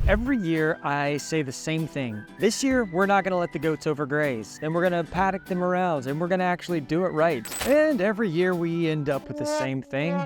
Every year I say the same thing. This year, we're not gonna let the goats overgraze, and we're gonna paddock them around, and we're gonna actually do it right. And every year we end up with the same thing.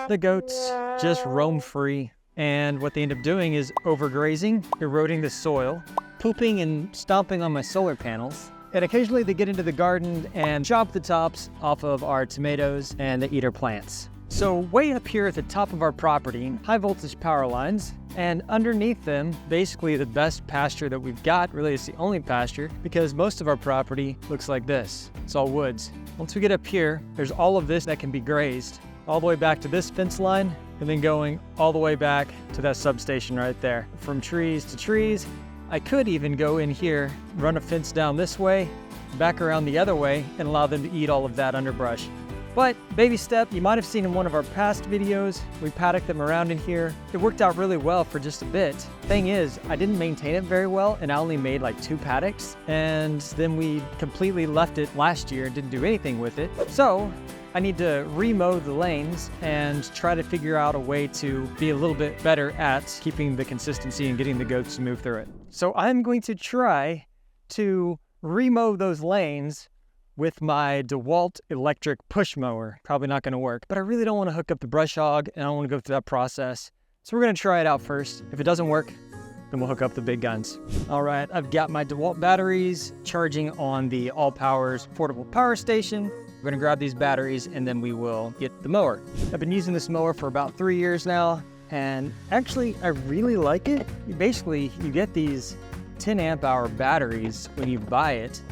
The goats just roam free, and what they end up doing is overgrazing, eroding the soil, pooping and stomping on my solar panels. And occasionally they get into the garden and chop the tops off of our tomatoes, and they eat our plants. So way up here at the top of our property, high voltage power lines, and underneath them, basically the best pasture that we've got. Really, it's the only pasture because most of our property looks like this. It's all woods. Once we get up here, there's all of this that can be grazed, all the way back to this fence line, and then going all the way back to that substation right there. From trees to trees, I could even go in here, run a fence down this way, back around the other way, and allow them to eat all of that underbrush. But baby step, you might have seen in one of our past videos, we paddocked them around in here. It worked out really well for just a bit. Thing is, I didn't maintain it very well, and I only made like 2 paddocks, and then we completely left it last year and didn't do anything with it. So I need to remow the lanes and try to figure out a way to be a little bit better at keeping the consistency and getting the goats to move through it. So I'm going to try to remow those lanes with my DeWalt electric push mower. Probably not going to work, but I really don't want to hook up the brush hog, and I don't want to go through that process. So we're going to try it out first. If it doesn't work, then we'll hook up the big guns. All right, I've got my DeWalt batteries charging on the All Powers portable power station. We're going to grab these batteries, and then we will get the mower. I've been using this mower for about 3 years now, and actually I really like it. You get these 10 amp hour batteries when you buy it.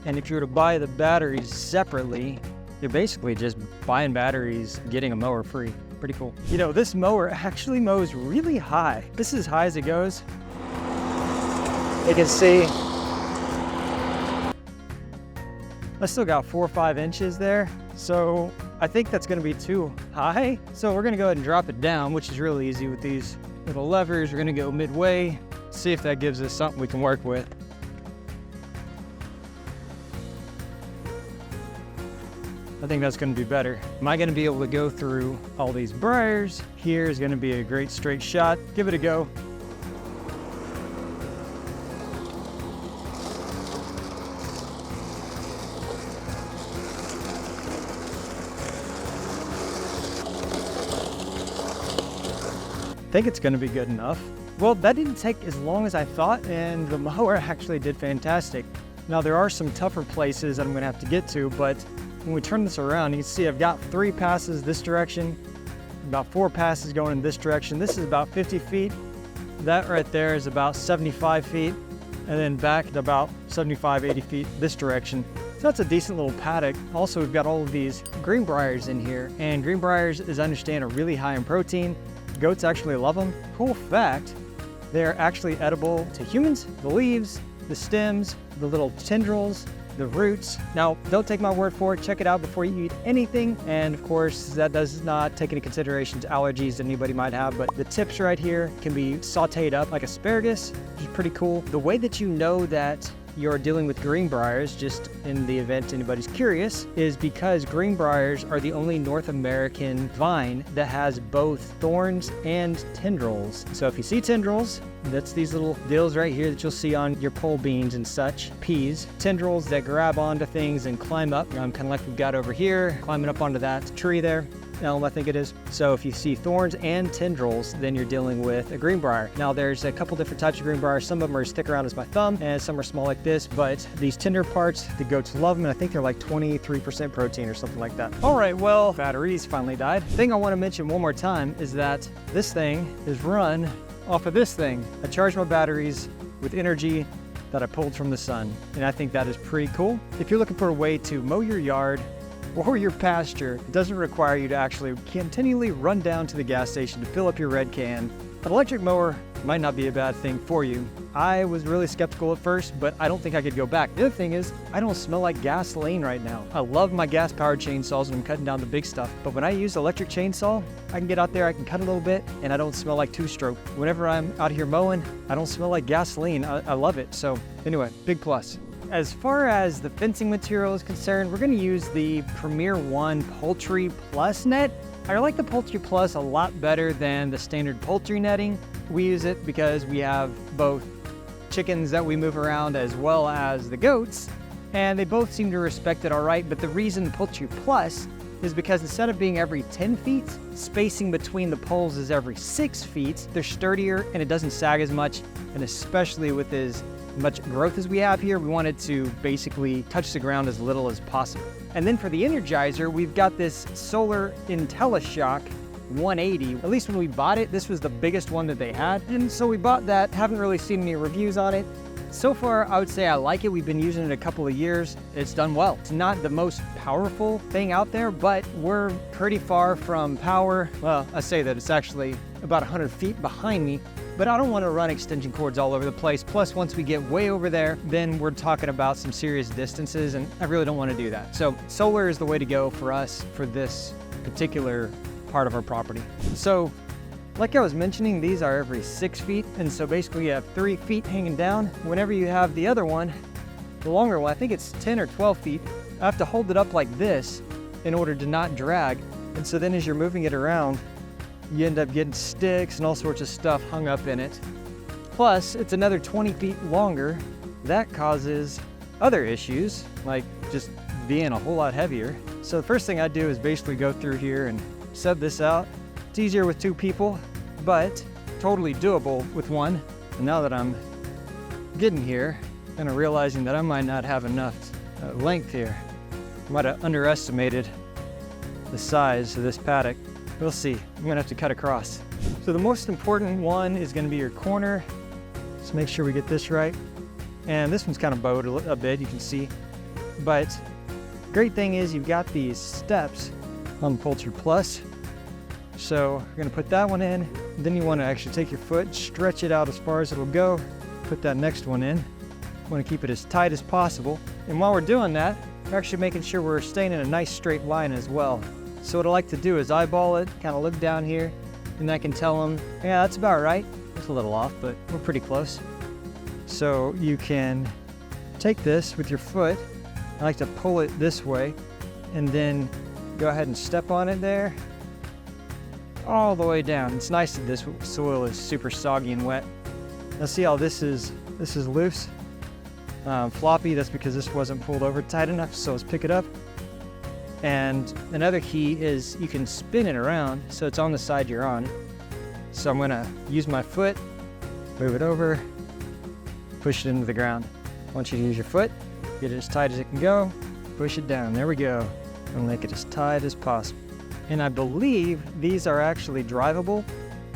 And if you were to buy the batteries separately, you're basically just buying batteries, getting a mower free. Pretty cool. You know, this mower actually mows really high. This is as high as it goes. You can see I still got 4 or 5 inches there. So I think that's gonna be too high. So we're gonna go ahead and drop it down, which is really easy with these little levers. We're gonna go midway, see if that gives us something we can work with. I think that's going to be better. Am I going to be able to go through all these briars? Here is going to be a great straight shot. Give it a go. I think it's going to be good enough. Well, that didn't take as long as I thought, and the mower actually did fantastic. Now, there are some tougher places that I'm going to have to get to, but when we turn this around, you can see I've got 3 passes this direction, about 4 passes going in this direction. This is about 50 feet. That right there is about 75 feet. And then back to about 75, 80 feet this direction. So that's a decent little paddock. Also, we've got all of these greenbriers in here. And greenbriers, as I understand, are really high in protein. Goats actually love them. Cool fact, they're actually edible to humans. The leaves, the stems, the little tendrils, the roots. Now, don't take my word for it. Check it out before you eat anything. And of course, that does not take into consideration to allergies that anybody might have, but the tips right here can be sauteed up like asparagus, which is pretty cool. The way that you know that you're dealing with greenbriers, just in the event anybody's curious, is because greenbriers are the only North American vine that has both thorns and tendrils. So if you see tendrils, that's these little deals right here that you'll see on your pole beans and such, peas. Tendrils that grab onto things and climb up, kind of like we've got over here, climbing up onto that tree there. Elm, I think it is. So if you see thorns and tendrils, then you're dealing with a greenbrier. Now there's a couple different types of greenbrier. Some of them are as thick around as my thumb, and some are small like this, but these tender parts, the goats love them, and I think they're like 23% protein or something like that. All right, well, batteries finally died. The thing I want to mention one more time is that this thing is run off of this thing. I charge my batteries with energy that I pulled from the sun, and I think that is pretty cool. If you're looking for a way to mow your yard or your pasture, it doesn't require you to actually continually run down to the gas station to fill up your red can. An electric mower might not be a bad thing for you. I was really skeptical at first, but I don't think I could go back. The other thing is, I don't smell like gasoline right now. I love my gas-powered chainsaws when I'm cutting down the big stuff, but when I use electric chainsaw, I can get out there, I can cut a little bit, and I don't smell like two-stroke. Whenever I'm out here mowing, I don't smell like gasoline. I love it. So anyway, big plus. As far as the fencing material is concerned, we're going to use the Premier One Poultry Plus net. I like the Poultry Plus a lot better than the standard poultry netting. We use it because we have both chickens that we move around as well as the goats, and they both seem to respect it all right. But the reason Poultry Plus is because instead of being every 10 feet, spacing between the poles is every 6 feet. They're sturdier and it doesn't sag as much, and especially with as much growth as we have here, we wanted to basically touch the ground as little as possible. And then for the Energizer, we've got this Solar IntelliShock 180. At least when we bought it, this was the biggest one that they had. And so we bought that, haven't really seen any reviews on it. So far, I would say I like it. We've been using it a couple of years. It's done well. It's not the most powerful thing out there, but we're pretty far from power. Well, I say that it's actually about 100 feet behind me, but I don't want to run extension cords all over the place. Plus, once we get way over there, then we're talking about some serious distances, and I really don't want to do that. So solar is the way to go for us for this particular part of our property. So like I was mentioning, these are every 6 feet, and so basically you have 3 feet hanging down. Whenever you have the other one, the longer one, I think it's 10 or 12 feet, I have to hold it up like this in order to not drag. And so then as you're moving it around, you end up getting sticks and all sorts of stuff hung up in it. Plus, it's another 20 feet longer. That causes other issues, like just being a whole lot heavier. So the first thing I do is basically go through here and set this out. It's easier with 2 people, but totally doable with 1. And now that I'm getting here, kind of realizing that I might not have enough length here. I might have underestimated the size of this paddock. We'll see. I'm gonna have to cut across. So the most important one is gonna be your corner. Let's make sure we get this right. And this one's kind of bowed a bit, you can see. But great thing is you've got these steps on Poultry Plus. So we're gonna put that one in. Then you wanna actually take your foot, stretch it out as far as it'll go. Put that next one in. You wanna keep it as tight as possible. And while we're doing that, we're actually making sure we're staying in a nice straight line as well. So what I like to do is eyeball it, kind of look down here, and I can tell them, yeah, that's about right. It's a little off, but we're pretty close. So you can take this with your foot. I like to pull it this way, and then go ahead and step on it there, all the way down. It's nice that this soil is super soggy and wet. Now see how this is loose, floppy. That's because this wasn't pulled over tight enough. So let's pick it up. And another key is you can spin it around so it's on the side you're on. So I'm gonna use my foot, move it over, push it into the ground. I want you to use your foot, get it as tight as it can go, push it down. There we go. And make it as tight as possible. And I believe these are actually drivable.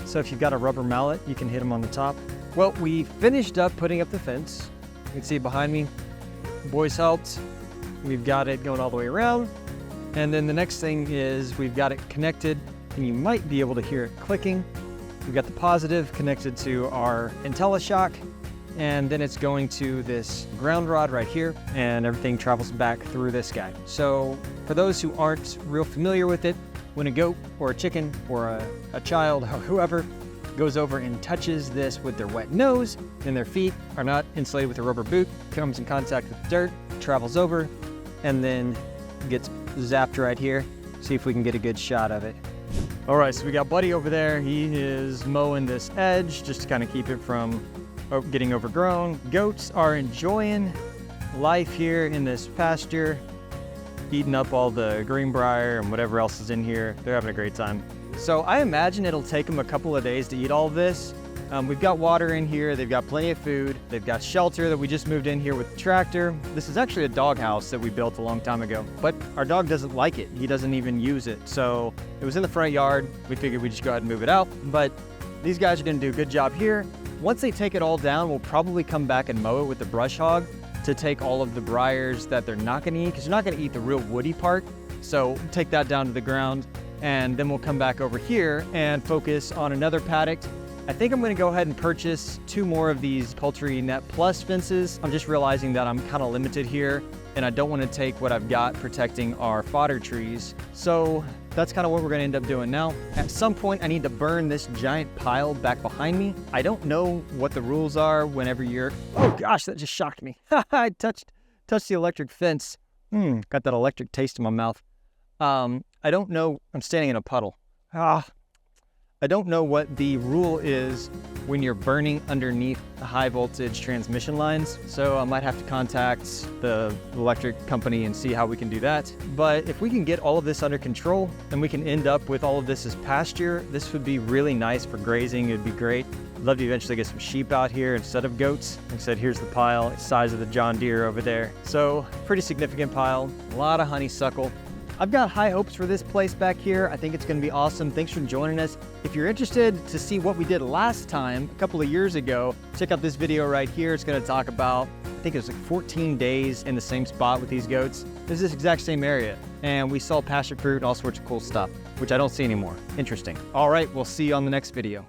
So if you've got a rubber mallet, you can hit them on the top. Well, we finished up putting up the fence. You can see behind me, the boys helped. We've got it going all the way around. And then the next thing is we've got it connected, and you might be able to hear it clicking. We've got the positive connected to our IntelliShock, and then it's going to this ground rod right here, and everything travels back through this guy. So for those who aren't real familiar with it, when a goat or a chicken or a child or whoever goes over and touches this with their wet nose, and their feet are not insulated with a rubber boot, comes in contact with dirt, travels over, and then gets zapped right here. See if we can get a good shot of it. All right, so we got Buddy over there. He is mowing this edge just to kind of keep it from getting overgrown. Goats are enjoying life here in this pasture, eating up all the greenbrier and whatever else is in here. They're having a great time. So I imagine it'll take them a couple of days to eat all of this. We've got water in here, they've got plenty of food, they've got shelter that we just moved in here with the tractor. This is actually a dog house that we built a long time ago, but our dog doesn't like it. He doesn't even use it. So it was in the front yard. We figured we'd just go ahead and move it out, but these guys are gonna do a good job here. Once they take it all down, we'll probably come back and mow it with the brush hog to take all of the briars that they're not gonna eat, because they're not gonna eat the real woody part. So take that down to the ground, and then we'll come back over here and focus on another paddock. I think I'm gonna go ahead and purchase 2 more of these Poultry Net Plus fences. I'm just realizing that I'm kind of limited here, and I don't want to take what I've got protecting our fodder trees. So that's kind of what we're gonna end up doing now. At some point, I need to burn this giant pile back behind me. I don't know what the rules are whenever you're, oh gosh, that just shocked me. I touched the electric fence. Got that electric taste in my mouth. I don't know, I'm standing in a puddle. I don't know what the rule is when you're burning underneath the high voltage transmission lines, so I might have to contact the electric company and see how we can do that. But if we can get all of this under control and we can end up with all of this as pasture, this would be really nice for grazing. It'd be great. I'd love to eventually get some sheep out here instead of goats. Like I said, here's the pile, the size of the John Deere over there. So pretty significant pile, a lot of honeysuckle. I've got high hopes for this place back here. I think it's gonna be awesome. Thanks for joining us. If you're interested to see what we did last time, a couple of years ago, check out this video right here. It's gonna talk about, I think it was like 14 days in the same spot with these goats. This is this exact same area. And we saw pasture fruit and all sorts of cool stuff, which I don't see anymore. Interesting. All right, we'll see you on the next video.